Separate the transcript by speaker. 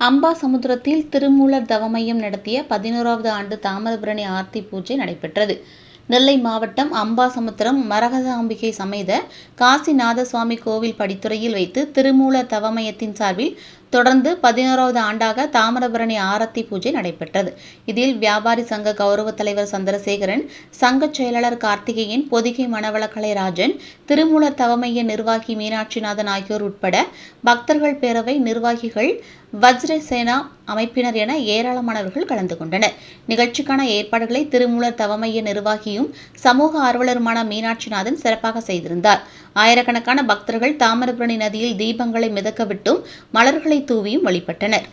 Speaker 1: அம்பாசமுத்திரத்தில் திருமூலர் தவமையம் நடத்திய 11வது ஆண்டு தாமிரபரணி ஆர்த்தி பூஜை நடைபெற்றது. நெல்லை மாவட்டம் அம்பாசமுத்திரம் மரகதாம்பிகை சமேத காசிநாத சுவாமி கோவில் படித்துறையில் வைத்து திருமூலர் தவமையத்தின் சார்பில் தொடர்ந்து 11வது ஆண்டாக தாமிரபரணி ஆரத்தி பூஜை நடைபெற்றது. இதில் வியாபாரி சங்க கௌரவ தலைவர் சந்திரசேகரன், சங்க செயலாளர் கார்த்திகேயன், பொதிகை மணவளக்கலை ராஜன், திருமூலர் தவமைய நிர்வாகி மீனாட்சிநாதன் ஆகியோர் உட்பட பக்தர்கள் பேரவை நிர்வாகிகள், வஜ்ரசேனா அமைப்பினர் என ஏராளமானவர்கள் கலந்து கொண்டனர். நிகழ்ச்சிக்கான ஏற்பாடுகளை திருமூலர் தவமைய நிர்வாகியும் சமூக ஆர்வலருமான மீனாட்சிநாதன் சிறப்பாக செய்திருந்தார். ஆயிரக்கணக்கான பக்தர்கள் தாமிரபரணி நதியில் தீபங்களை மிதக்கவிட்டும் மலர்களை தூவியும் வழிபட்டனர்.